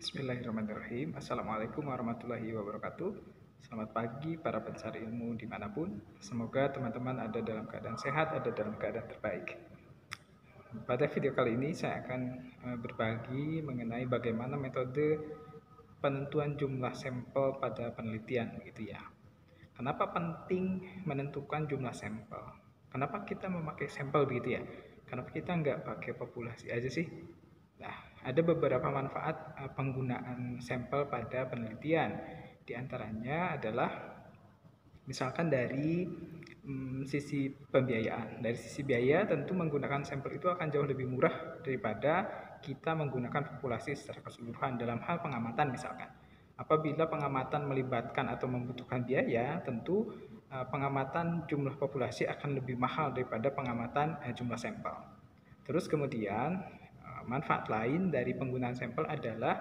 Bismillahirrahmanirrahim. Assalamualaikum warahmatullahi wabarakatuh. Selamat pagi para pencari ilmu dimanapun. Semoga teman-teman ada dalam keadaan sehat, ada dalam keadaan terbaik. Pada video kali ini saya akan berbagi mengenai bagaimana metode penentuan jumlah sampel pada penelitian, gitu ya. Kenapa penting menentukan jumlah sampel? Kenapa kita memakai sampel begitu ya? Kenapa kita nggak pakai populasi aja sih? Nah, ada beberapa manfaat penggunaan sampel pada penelitian. Di antaranya adalah misalkan dari sisi pembiayaan. Dari sisi biaya tentu menggunakan sampel itu akan jauh lebih murah daripada kita menggunakan populasi secara keseluruhan dalam hal pengamatan misalkan. Apabila pengamatan melibatkan atau membutuhkan biaya, tentu pengamatan jumlah populasi akan lebih mahal daripada pengamatan jumlah sampel. Terus kemudian manfaat lain dari penggunaan sampel adalah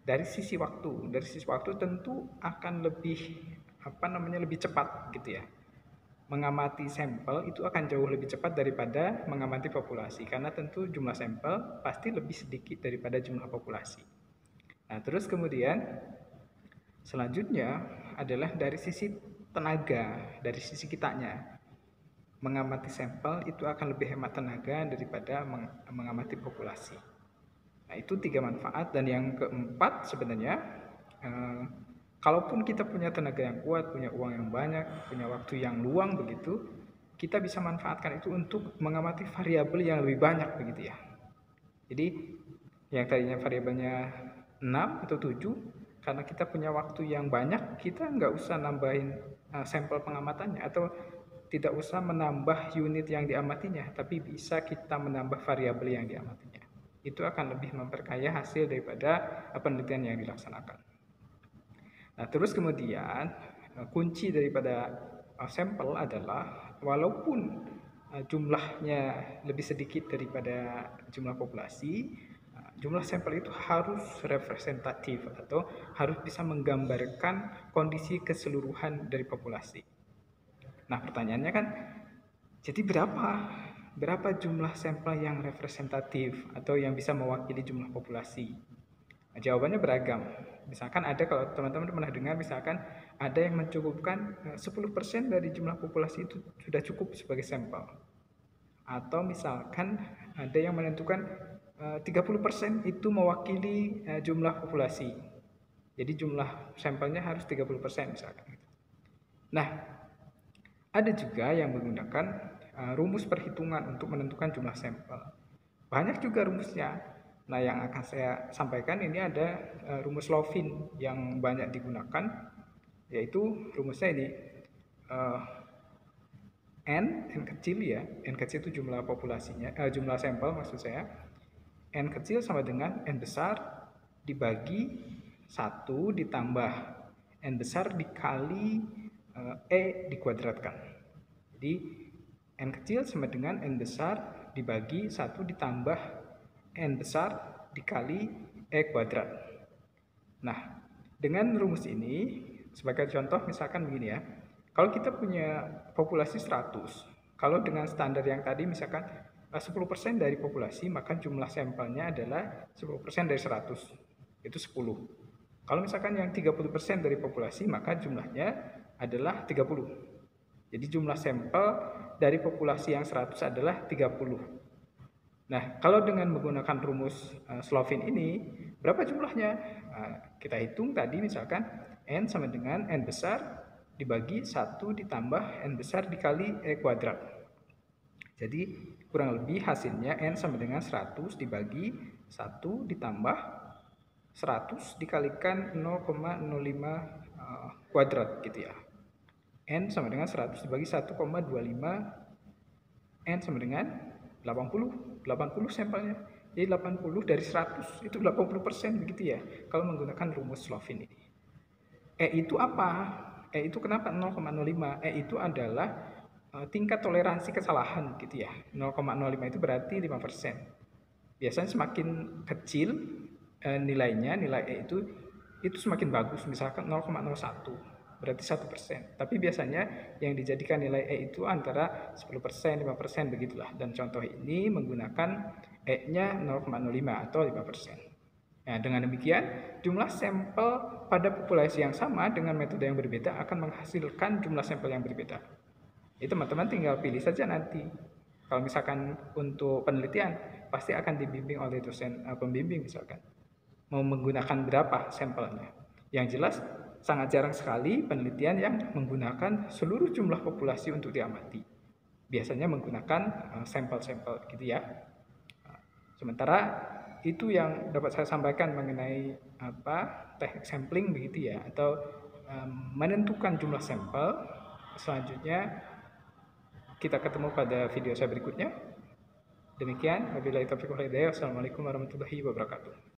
dari sisi waktu. Dari sisi waktu tentu akan lebih cepat gitu ya. Mengamati sampel itu akan jauh lebih cepat daripada mengamati populasi karena tentu jumlah sampel pasti lebih sedikit daripada jumlah populasi. Nah, terus kemudian selanjutnya adalah dari sisi tenaga, dari sisi kitanya. Mengamati sampel itu akan lebih hemat tenaga daripada mengamati populasi. Nah, itu 3 manfaat. Dan yang keempat sebenarnya, kalaupun kita punya tenaga yang kuat, punya uang yang banyak, punya waktu yang luang begitu, kita bisa manfaatkan itu untuk mengamati variabel yang lebih banyak begitu ya. Jadi yang tadinya variabelnya 6 atau 7, karena kita punya waktu yang banyak, kita nggak usah nambahin sampel pengamatannya atau tidak usah menambah unit yang diamatinya, tapi bisa kita menambah variabel yang diamatinya. Itu akan lebih memperkaya hasil daripada penelitian yang dilaksanakan. Nah, terus kemudian kunci daripada sampel adalah walaupun jumlahnya lebih sedikit daripada jumlah populasi, jumlah sampel itu harus representatif atau harus bisa menggambarkan kondisi keseluruhan dari populasi. Nah, pertanyaannya kan, jadi berapa jumlah sampel yang representatif atau yang bisa mewakili jumlah populasi? Nah, jawabannya beragam. Misalkan ada, kalau teman-teman pernah dengar, misalkan ada yang mencukupkan 10% dari jumlah populasi itu sudah cukup sebagai sampel. Atau misalkan ada yang menentukan 30% itu mewakili jumlah populasi. Jadi jumlah sampelnya harus 30% misalkan. Nah, ada juga yang menggunakan rumus perhitungan untuk menentukan jumlah sampel. Banyak juga rumusnya. Nah, yang akan saya sampaikan ini ada rumus Lovin yang banyak digunakan, yaitu rumusnya ini n kecil ya, n kecil itu jumlah populasinya, jumlah sampel maksud saya. N kecil sama dengan n besar dibagi 1 ditambah n besar dikali E dikuadratkan. Jadi N kecil sama dengan N besar dibagi 1 ditambah N besar dikali E kuadrat. Nah, dengan rumus ini, sebagai contoh misalkan begini ya. Kalau kita punya populasi 100, kalau dengan standar yang tadi misalkan 10% dari populasi, maka jumlah sampelnya adalah 10% dari 100, itu 10. Kalau misalkan yang 30% dari populasi, maka jumlahnya adalah 30. Jadi jumlah sampel dari populasi yang 100 adalah 30. Nah, kalau dengan menggunakan rumus Slovin ini, berapa jumlahnya? Kita hitung tadi misalkan N sama dengan N besar dibagi 1 ditambah N besar dikali E kuadrat. Jadi kurang lebih hasilnya N sama dengan 100 dibagi 1 ditambah 100 dikalikan 0,05 kuadrat gitu ya. N sama dengan 100 dibagi 1,25, N sama dengan 80 sampelnya. Jadi 80 dari 100 itu 80% begitu ya, kalau menggunakan rumus Slovin ini. E itu apa? E itu kenapa 0,05? E itu adalah tingkat toleransi kesalahan gitu ya. 0,05 itu berarti 5%. Biasanya semakin kecil nilainya, nilai E itu semakin bagus, misalkan 0,01. Berarti 1%. Tapi biasanya yang dijadikan nilai E itu antara 10%, 5% begitulah. Dan contoh ini menggunakan E-nya 0,05 atau 5%. Nah, dengan demikian, jumlah sampel pada populasi yang sama dengan metode yang berbeda akan menghasilkan jumlah sampel yang berbeda. Itu teman-teman tinggal pilih saja nanti. Kalau misalkan untuk penelitian, pasti akan dibimbing oleh dosen pembimbing misalkan. Mau menggunakan berapa sampelnya. Yang jelas, sangat jarang sekali penelitian yang menggunakan seluruh jumlah populasi untuk diamati. Biasanya menggunakan sampel-sampel gitu ya. Sementara itu yang dapat saya sampaikan mengenai teknik sampling begitu ya, atau menentukan jumlah sampel. Selanjutnya kita ketemu pada video saya berikutnya. Demikian, wabillahi taufiq wal hidayah. Wassalamualaikum warahmatullahi wabarakatuh.